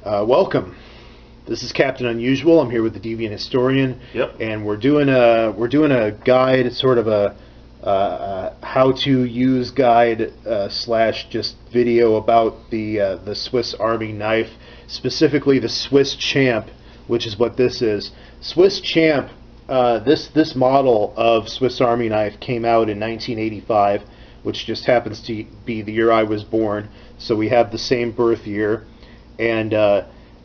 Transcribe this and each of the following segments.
Welcome. This is Captain Unusual. I'm here with the Deviant Historian. Yep. And we're doing a guide, sort of a how to use guide slash just video about the Swiss Army knife, specifically the Swiss Champ, which is what this is. Swiss Champ. This model of Swiss Army knife came out in 1985, which just happens to be the year I was born. So we have the same birth year. And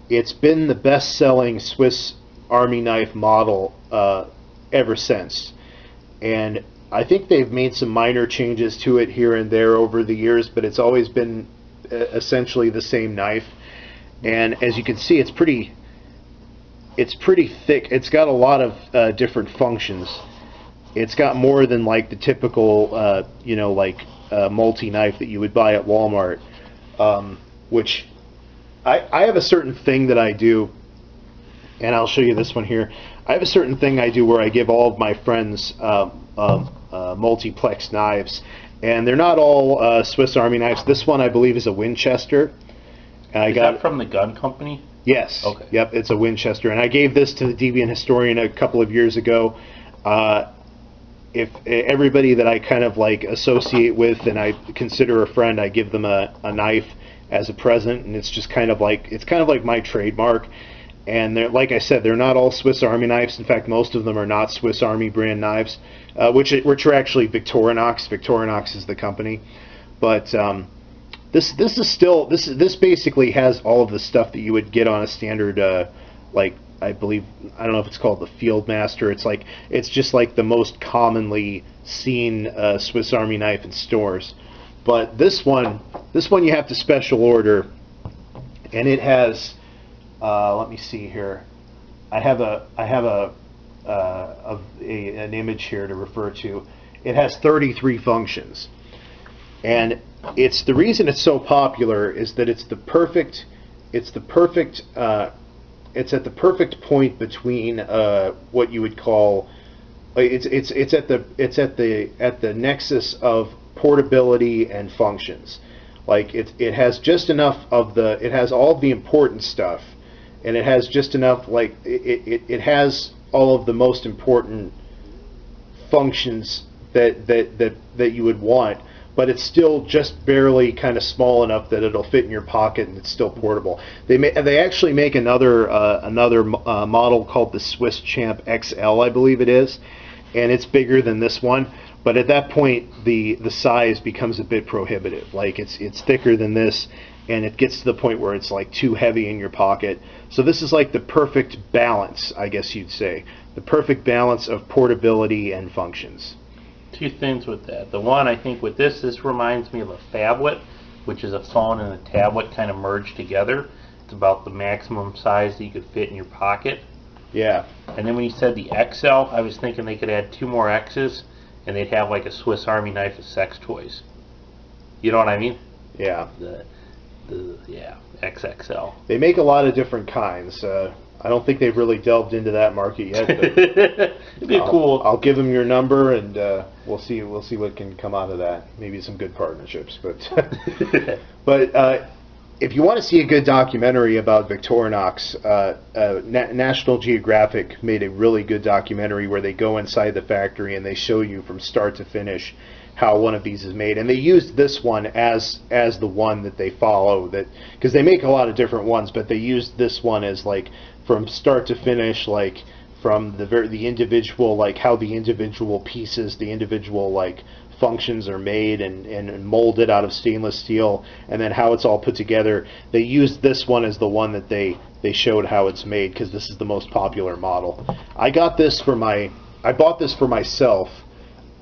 it's been the best-selling Swiss Army knife model ever since. And I think they've made some minor changes to it here and there over the years, but it's always been essentially the same knife. And as you can see, it's pretty thick. It's got a lot of different functions. It's got more than like the typical, multi-knife that you would buy at Walmart, which I have a certain thing that I do, and I'll show you this one here. I have a certain thing I do where I give all of my friends multiplex knives, and they're not all Swiss Army knives. This one I believe is a Winchester. Is that from the gun company? Yes. Okay. Yep, it's a Winchester, and I gave this to the Deviant Historian a couple of years ago. If everybody that I kind of like associate with and I consider a friend, I give them a knife as a present, and it's just kind of like my trademark. And they're, like I said, they're not all Swiss Army knives. In fact, most of them are not Swiss Army brand knives, which are actually Victorinox. Victorinox is the company, but this basically has all of the stuff that you would get on a standard I don't know if it's called the Field Master. It's just like the most commonly seen Swiss Army knife in stores. But this one you have to special order, and it has. Let me see here. I have an image here to refer to. It has 33 functions, and it's the reason it's so popular is that it's at the perfect point between what you would call it's at the nexus of portability and functions. Like it has just enough of it has all of the important stuff, and it has just enough, like it has all of the most important functions that you would want, but it's still just barely kind of small enough that it'll fit in your pocket and it's still portable. They actually make another model called the Swiss Champ XL, I believe it is, and it's bigger than this one. But at that point, the size becomes a bit prohibitive. Like it's thicker than this, and it gets to the point where it's like too heavy in your pocket. So this is like the perfect balance, I guess you'd say, the perfect balance of portability and functions. Two things with that. The one, I think with this reminds me of a phablet, which is a phone and a tablet kind of merged together. It's about the maximum size that you could fit in your pocket. Yeah. And then when you said the XL, I was thinking they could add 2 more X's, and they'd have like a Swiss Army knife of sex toys. You know what I mean? Yeah. Yeah, XXL. They make a lot of different kinds. I don't think they've really delved into that market yet. It'd be cool. I'll give them your number, and we'll see what can come out of that. Maybe some good partnerships, but if you want to see a good documentary about Victorinox, National Geographic made a really good documentary where they go inside the factory and they show you from start to finish how one of these is made. And they used this one as the one that they follow, that because they make a lot of different ones, but they used this one as like from start to finish, like from the individual, like how the individual pieces, the individual like functions are made and molded out of stainless steel, and then how it's all put together. They used this one as the one that they showed how it's made, because this is the most popular model. I bought this for myself.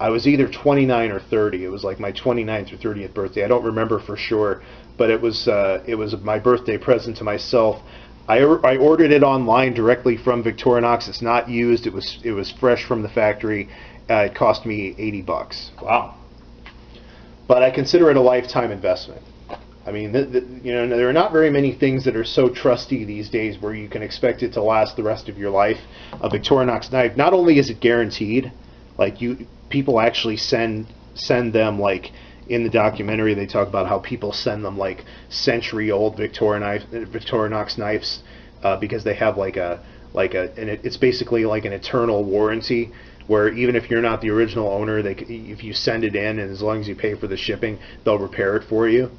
I was either 29 or 30. It was like my 29th or 30th birthday. I don't remember for sure, but it was my birthday present to myself. I ordered it online directly from Victorinox. It's not used. It was fresh from the factory. It cost me $80. Wow. But I consider it a lifetime investment. I mean, there are not very many things that are so trusty these days where you can expect it to last the rest of your life. A Victorinox knife, not only is it guaranteed, like people actually send them like in the documentary they talk about how people send them like century-old Victorinox knives because they have and it's basically like an eternal warranty where even if you're not the original owner, if you send it in and as long as you pay for the shipping, they'll repair it for you.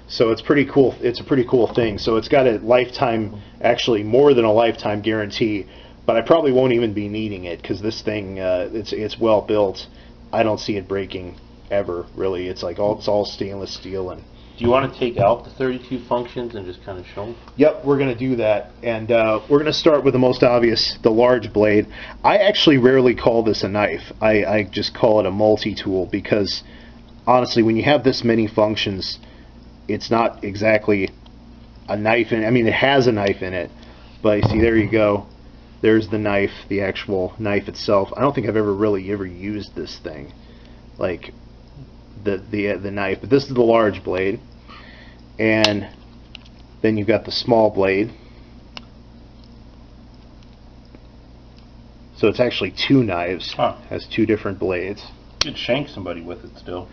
So it's pretty cool. It's a pretty cool thing. So it's got a lifetime, actually more than a lifetime guarantee. But I probably won't even be needing it because this thing, it's well built. I don't see it breaking ever, really. It's all stainless steel. And do you want to take out the 32 functions and just kind of show them? Yep, we're going to do that. And we're going to start with the most obvious, the large blade. I actually rarely call this a knife. I just call it a multi-tool because, honestly, when you have this many functions, it's not exactly a knife. I mean, it has a knife in it. But you see, there you go. There's the knife, the actual knife itself. I don't think I've ever used this thing, like the knife. But this is the large blade, and then you've got the small blade. So it's actually two knives. Huh. Has two different blades. You could shank somebody with it still.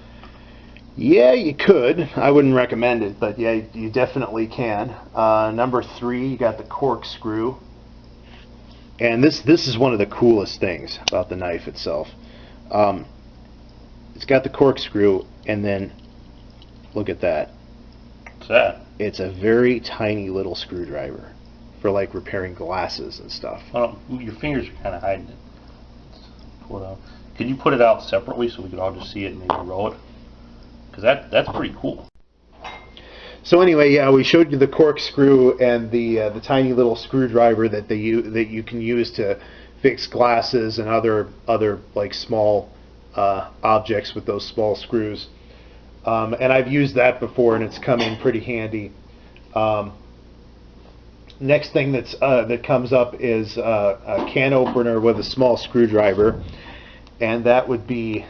Yeah, you could. I wouldn't recommend it, but yeah, you definitely can. Number 3, you got the corkscrew. And this is one of the coolest things about the knife itself. It's got the corkscrew, and then look at that. What's that? It's a very tiny little screwdriver for like repairing glasses and stuff. Oh, your fingers are kind of hiding it. Let's pull it out. Could you put it out separately so we could all just see it and maybe roll it? Because that's pretty cool. So anyway, yeah, we showed you the corkscrew and the tiny little screwdriver that you can use to fix glasses and other like small objects with those small screws. And I've used that before, and it's come in pretty handy. Next thing that comes up is a can opener with a small screwdriver, and that would be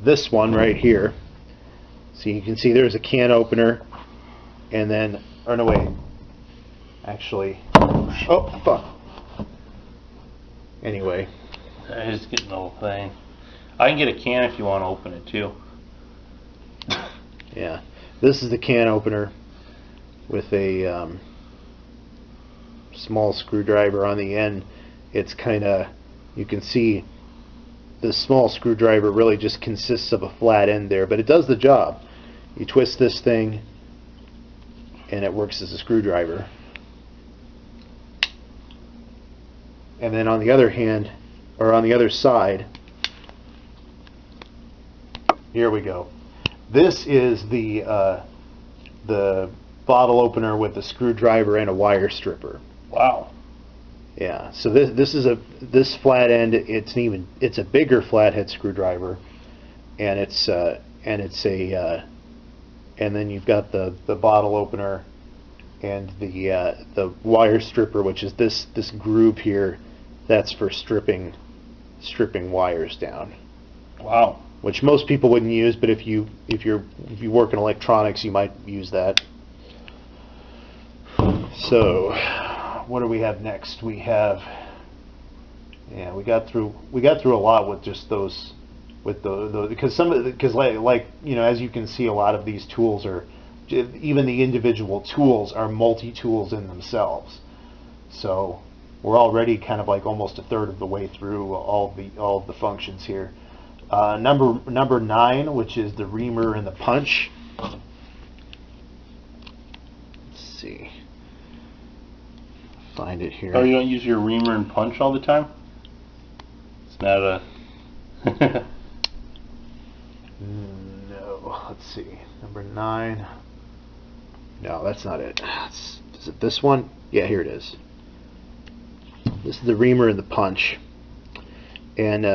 this one right here. So you can see there's a can opener, and then, or no wait, actually, oh fuck. Anyway, I just getting the whole thing. I can get a can if you want to open it too. Yeah, this is the can opener with a small screwdriver on the end. It's kind of, you can see the small screwdriver really just consists of a flat end there, but it does the job. You twist this thing and it works as a screwdriver. And then on the other hand, or on the other side, here we go. This is the bottle opener with a screwdriver and a wire stripper. Wow. Yeah, so this flat end. It's a bigger flathead screwdriver, and and then you've got the bottle opener and the wire stripper, which is this groove here. That's for stripping wires down. Wow. Which most people wouldn't use, but if you work in electronics, you might use that. So, what do we have next? We have, yeah, we got through a lot with just those, with the because like you know, as you can see, a lot of these tools are, even the individual tools are multi-tools in themselves. So we're already kind of like almost a third of the way through all of the functions here. Number 9, which is the reamer and the punch. Let's see. Find it here. Oh, you don't use your reamer and punch all the time? It's not a... No. Let's see. Number 9. No, that's not it. Is it this one? Yeah, here it is. This is the reamer and the punch. And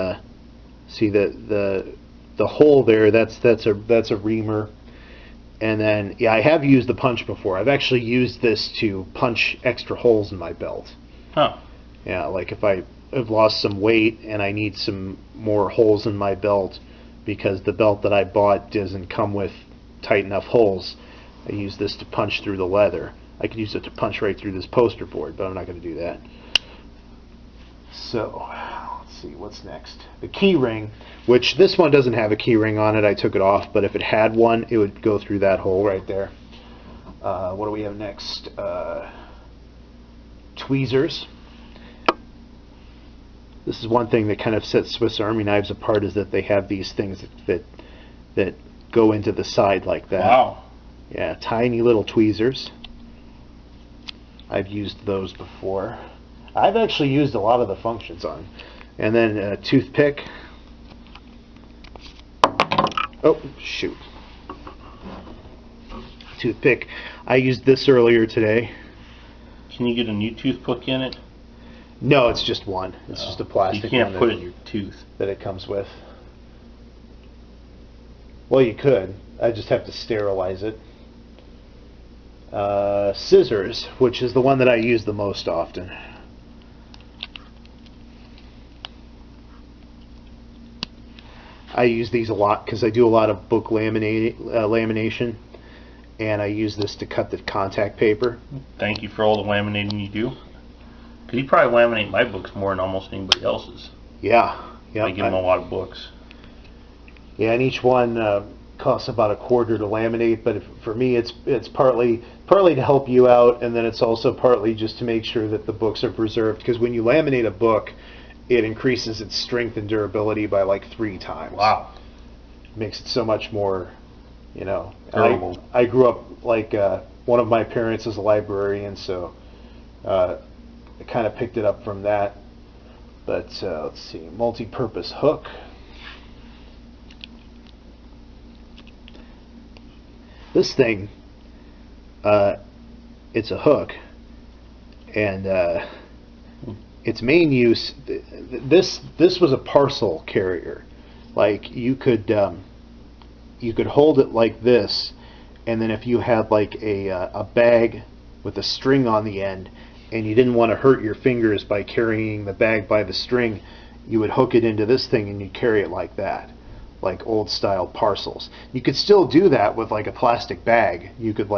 see the hole there. That's a reamer. And then, yeah, I have used the punch before. I've actually used this to punch extra holes in my belt. Huh. Yeah, like if I've lost some weight and I need some more holes in my belt because the belt that I bought doesn't come with tight enough holes, I use this to punch through the leather. I could use it to punch right through this poster board, but I'm not going to do that. So, let's see, what's next? The key ring, which this one doesn't have a key ring on it. I took it off, but if it had one, it would go through that hole right there. What do we have next? Tweezers. This is one thing that kind of sets Swiss Army knives apart, is that they have these things that go into the side like that. Wow. Yeah, tiny little tweezers. I've used those before. I've actually used a lot of the functions on. And then a toothpick. Oh, shoot. Toothpick. I used this earlier today. Can you get a new toothpick in it? No, it's just one. It's just a plastic one. You can't put it in your tooth. That it comes with. Well, you could. I just have to sterilize it. Scissors, which is the one that I use the most often. I use these a lot because I do a lot of book lamination, and I use this to cut the contact paper. Thank you for all the laminating you do. Because you probably laminate my books more than almost anybody else's. Yeah. I give them a lot of books. Yeah, and each one costs about $1 to laminate, but for me it's partly to help you out, and then it's also partly just to make sure that the books are preserved, because when you laminate a book, it increases its strength and durability by like 3 times. Wow. It makes it so much more, durable. I grew up like one of my parents is a librarian, so I kind of picked it up from that. But let's see, multi-purpose hook. This thing, it's a hook, and its main use, this was a parcel carrier. Like you could hold it like this, and then if you had like a bag with a string on the end, and you didn't want to hurt your fingers by carrying the bag by the string, you would hook it into this thing and you'd carry it like that, like old style parcels. You could still do that with like a plastic bag. You could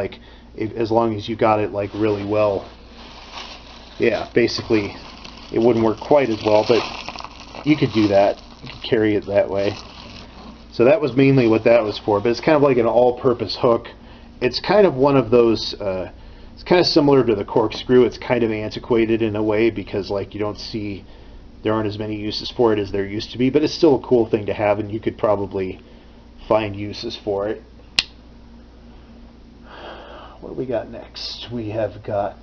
as long as you got it like really well. Yeah, basically it wouldn't work quite as well, but you could do that. You could carry it that way. So that was mainly what that was for, but it's kind of like an all-purpose hook. It's kind of one of those, it's kind of similar to the corkscrew. It's kind of antiquated in a way because there aren't as many uses for it as there used to be, but it's still a cool thing to have, and you could probably find uses for it. What do we got next? We have got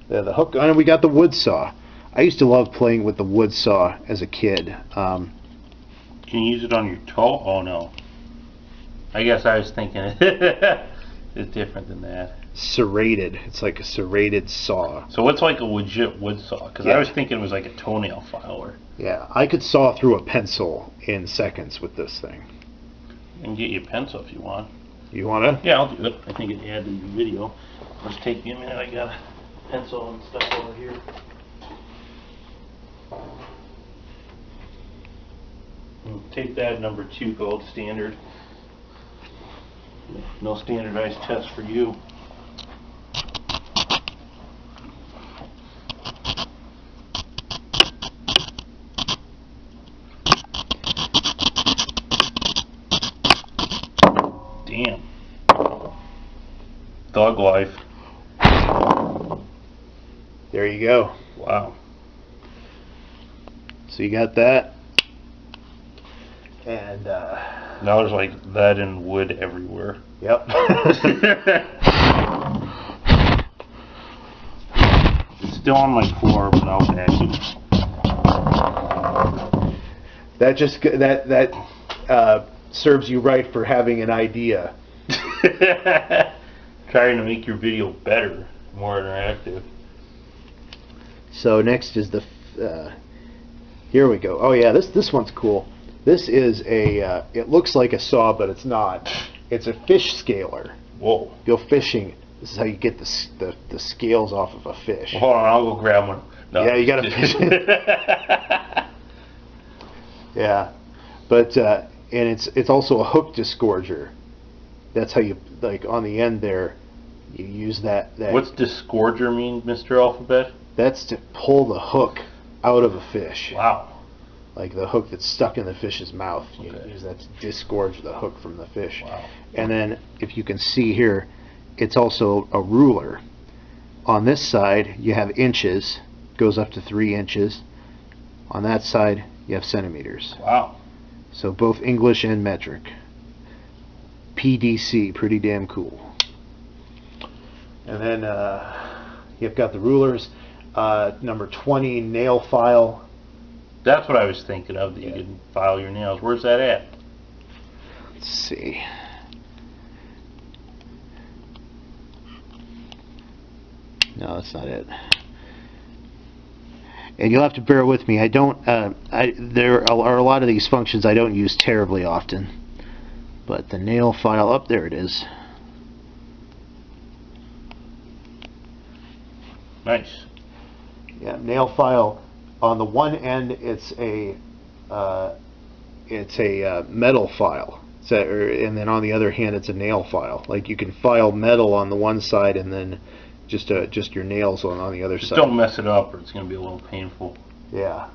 the hook, and we got the wood saw. I used to love playing with the wood saw as a kid. Can you use it on your toe? Oh no. I guess I was thinking it's different than that. Serrated. It's like a serrated saw. So what's like a legit wood saw? Because I was thinking it was like a toenail filer. Yeah, I could saw through a pencil in seconds with this thing. I can get you a pencil if you want. You want to? Yeah, I'll do it. I think it added to the video. Let's take me a minute. I got a pencil and stuff over here. Take that number 2 gold standard. No standardized test for you. Damn. Thug life. There you go. Wow. So you got that. And now there's like that and wood everywhere. Yep. It's still on my floor, but I'll vacuum. That serves you right for having an idea. Trying to make your video better, more interactive. So next is the here we go. Oh yeah, this one's cool. This is a it looks like a saw, but it's not. It's a fish scaler. Whoa. Go fishing. This is how you get the scales off of a fish. Well, hold on, I'll go grab one. No. Yeah, you gotta fish it. Yeah, but and it's also a hook disgorger. That's how you, like, on the end there, you use that. What's disgorger mean, Mr. Alphabet? That's to pull the hook out of a fish. Wow. Like the hook that's stuck in the fish's mouth. You Okay. use that to disgorge the hook from the fish. Wow. And then, if you can see here, it's also a ruler. On this side, you have inches, goes up to 3 inches. On that side, you have centimeters. Wow. So both English and metric. PDC, pretty damn cool. And then you've got the rulers. Number 20 nail file. That's what I was thinking of, that you could file your nails. Where's that at? Let's see. No, that's not it. And you'll have to bear with me. I don't. There are a lot of these functions I don't use terribly often. But the nail file, up there it is. Nice. Yeah, nail file. On the one end, it's a metal file. And then on the other hand, it's a nail file. Like you can file metal on the one side, and then just your nails on the other Just side. don't mess it up, or it's going to be a little painful. Yeah.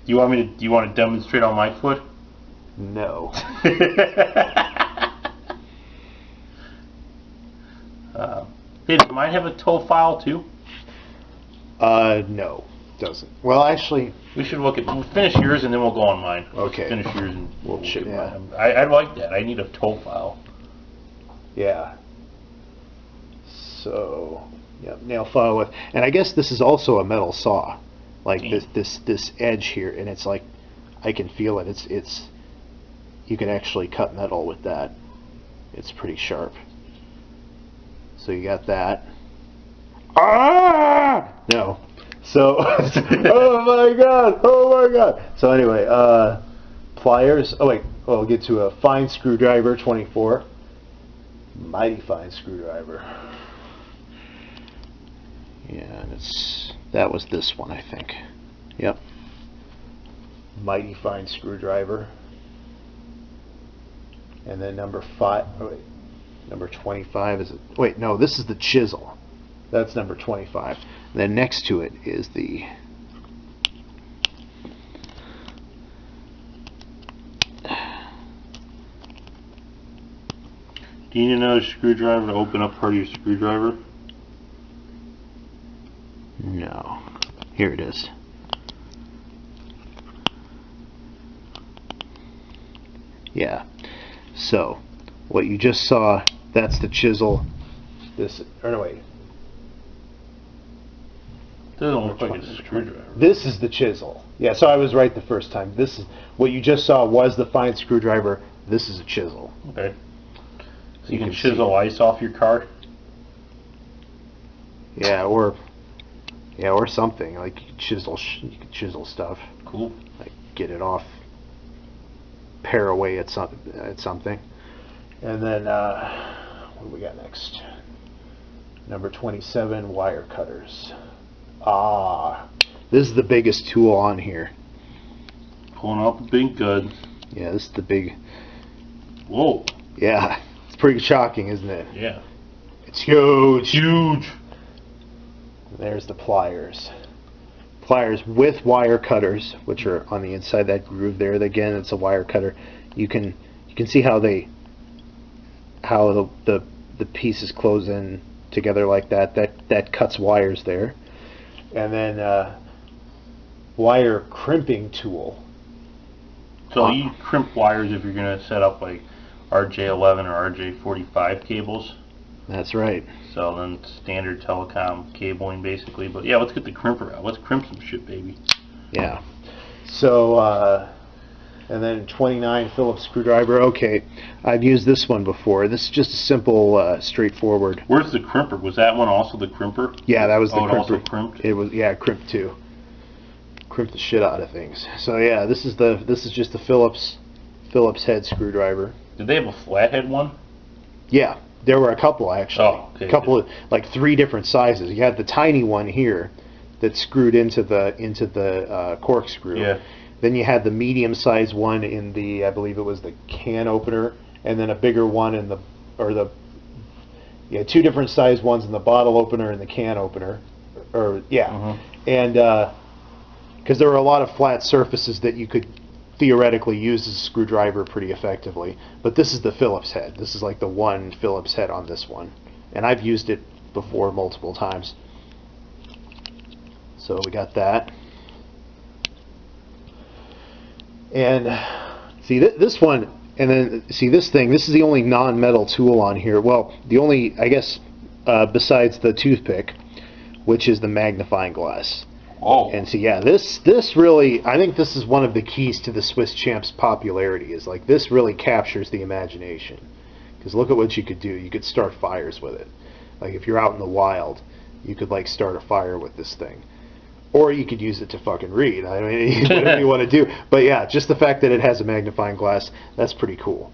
Do you want to demonstrate on my foot? No. Hey, does mine have a toe file too? No, doesn't. Well, actually, We should we'll finish yours and then we'll go on mine. Okay. Finish yours and we'll Shit, get yeah. mine. I like that. I need a toe file. yeah. So, yeah, nail file with, and I guess this is also a metal saw, like this edge here, and it's like I can feel it. It's you can actually cut metal with that. It's pretty sharp. So you got that. Ah! No. So, oh my god. So anyway, pliers. Oh wait, we'll get to a fine screwdriver, 24. Mighty fine screwdriver. Yeah, and that was this one, I think. Yep. Mighty fine screwdriver. And then number 5. Oh wait, number 25 is it? Wait, no, this is the chisel. That's number 25. And then next to it is the Do you need another screwdriver to open up part of your screwdriver? No. Here it is. Yeah. So, what you just saw, that's the chisel. This, or no, wait. Doesn't look like it's a screwdriver. This is the chisel. Yeah, so I was right the first time. This is what you just saw was the fine screwdriver. This is a chisel. Okay. So you can see chisel ice off your car? Yeah, or something like you can chisel stuff. Cool. Like get it off, pare away at something, and then what do we got next? Number 27, wire cutters. Ah, this is the biggest tool on here. Pulling out the big guns. Yeah, this is the big. Whoa. Yeah, it's pretty shocking, isn't it? Yeah. It's huge. Huge. There's the pliers. Pliers with wire cutters, which are on the inside that groove there. Again, it's a wire cutter. You can see how the pieces close in together like that. That cuts wires there. And then wire crimping tool. So you crimp wires if you're going to set up like RJ11 or RJ45 cables. That's right. So then standard telecom cabling basically. But yeah, let's get the crimper out. Let's crimp some shit, baby. Yeah. So, and then 29 Phillips screwdriver. Okay, I've used this one before. This is just a simple, straightforward. Where's the crimper? Was that one also the crimper? Yeah, that was the it crimper. also crimped? It was, yeah, crimped too. Crimped the shit out of things. So yeah, this is just the Phillips head screwdriver. Did they have a flathead one? Yeah, there were a couple actually. Oh, okay. A couple of like 3 different sizes. You had the tiny one here that screwed into the corkscrew. Yeah. Then you had the medium-sized one in the, I believe it was the can opener, and then a bigger one in the, yeah, 2 different sized ones in the bottle opener and the can opener, or yeah, Mhm. and because there are a lot of flat surfaces that you could theoretically use as a screwdriver pretty effectively. But this is the Phillips head. This is like the one Phillips head on this one, and I've used it before multiple times. So we got that. And see this one, and then see this thing. This is the only non-metal tool on here. Well, the only, I guess, besides the toothpick, which is the magnifying glass. Oh. And see, yeah, this really, I think this is one of the keys to the Swiss Champ's popularity. Is like this really captures the imagination. Because look at what you could do. You could start fires with it. Like if you're out in the wild, you could like start a fire with this thing. Or you could use it to fucking read. I mean, whatever you want to do. But yeah, just the fact that it has a magnifying glass, that's pretty cool.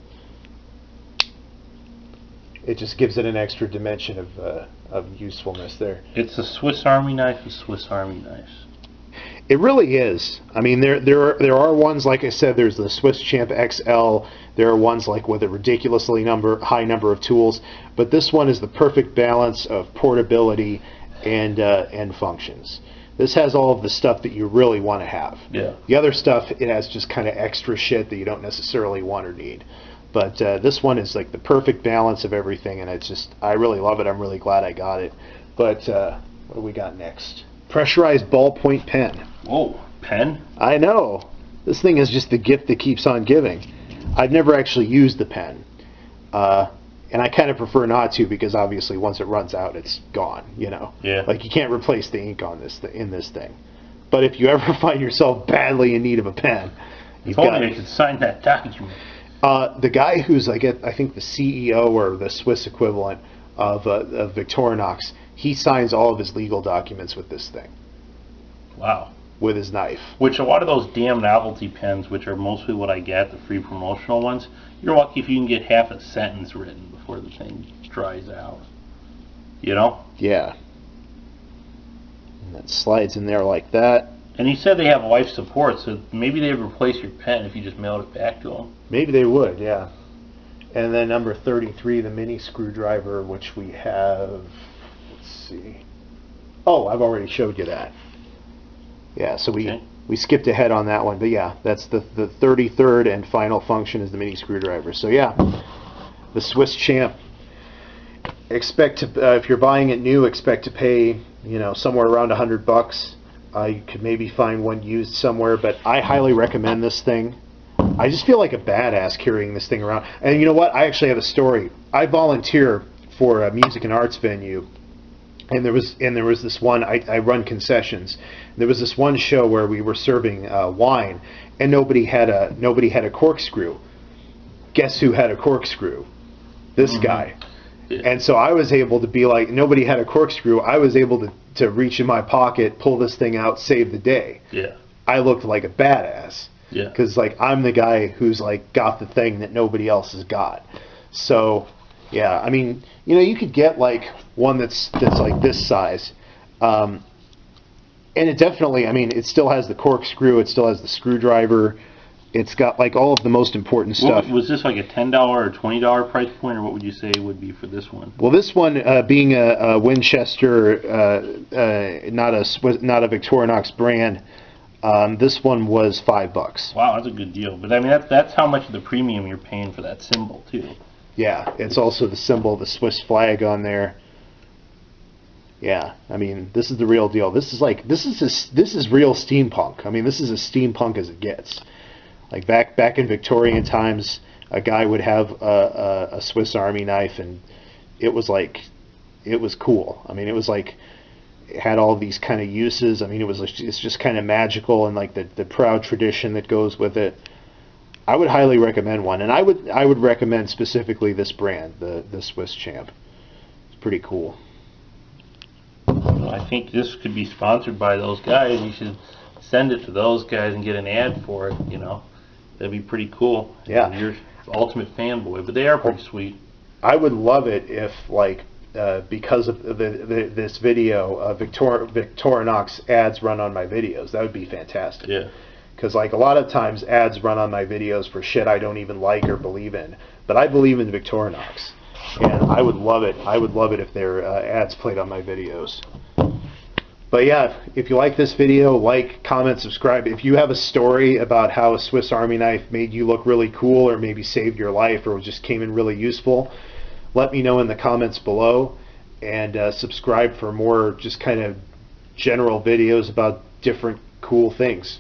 It just gives it an extra dimension of usefulness there. It's a Swiss Army knife, a Swiss Army knife. It really is. I mean, there are ones, like I said, there's the Swiss Champ XL. There are ones like with a ridiculously high number of tools. But this one is the perfect balance of portability and functions. This has all of the stuff that you really want to have. Yeah. The other stuff, it has just kind of extra shit that you don't necessarily want or need. But this one is like the perfect balance of everything, and it's just, I really love it. I'm really glad I got it. But what do we got next? Pressurized ballpoint pen. Whoa, pen? I know. This thing is just the gift that keeps on giving. I've never actually used the pen. And I kind of prefer not to, because obviously once it runs out, it's gone, you know. Yeah. Like you can't replace the ink on this in this thing. But if you ever find yourself badly in need of a pen, you've got I could sign that document. the guy who's I think the CEO or the Swiss equivalent of Victorinox, he signs all of his legal documents with this thing. Wow. With his knife. Which a lot of those damn novelty pens, which are mostly what I get, the free promotional ones, you're lucky if you can get half a sentence written before the thing dries out. You know? Yeah. And that slides in there like that. And he said they have life support, so maybe they'd replace your pen if you just mailed it back to them. Maybe they would, yeah. And then number 33, the mini screwdriver, which we have, let's see. Oh, I've already showed you that. Yeah, so we skipped ahead on that one, but yeah, that's the 33rd and final function is the mini screwdriver. So yeah, the Swiss Champ. Expect to if you're buying it new, expect to pay somewhere around $100. You could maybe find one used somewhere, but I highly recommend this thing. I just feel like a badass carrying this thing around. And you know what? I actually have a story. I volunteer for a music and arts venue. And there was this one. I run concessions. There was this one show where we were serving wine, and nobody had a corkscrew. Guess who had a corkscrew? This guy. Yeah. And so I was able to be like, nobody had a corkscrew. I was able to reach in my pocket, pull this thing out, save the day. Yeah. I looked like a badass. Yeah. Because like I'm the guy who's like got the thing that nobody else has got. So. Yeah, I mean, you could get like one that's like this size, and it definitely, I mean, it still has the corkscrew, it still has the screwdriver, it's got like all of the most important stuff. Was this like a $10 or $20 price point, or what would you say would be for this one? Well, this one being a Winchester, not a Victorinox brand, this one was $5. Wow, that's a good deal. But I mean, that's how much of the premium you're paying for that symbol too. Yeah, it's also the symbol, the Swiss flag on there. Yeah, I mean, this is the real deal. This is real steampunk. I mean, this is as steampunk as it gets. Like back in Victorian times, a guy would have a Swiss Army knife, and it was cool. I mean, it had all these kind of uses. I mean, it's just kind of magical, and like the proud tradition that goes with it. I would highly recommend one, and I would recommend specifically this brand, the Swiss Champ. It's pretty cool. Well, I think this could be sponsored by those guys. You should send it to those guys and get an ad for it. That'd be pretty cool. Yeah, you're ultimate fanboy, but they are pretty sweet. I would love it if because of this video, Victorinox ads run on my videos. That would be fantastic. Yeah. Because like a lot of times ads run on my videos for shit I don't even like or believe in. But I believe in Victorinox. And I would love it. I would love it if their ads played on my videos. But yeah, if you like this video, like, comment, subscribe. If you have a story about how a Swiss Army knife made you look really cool, or maybe saved your life, or just came in really useful, let me know in the comments below. And subscribe for more just kind of general videos about different cool things.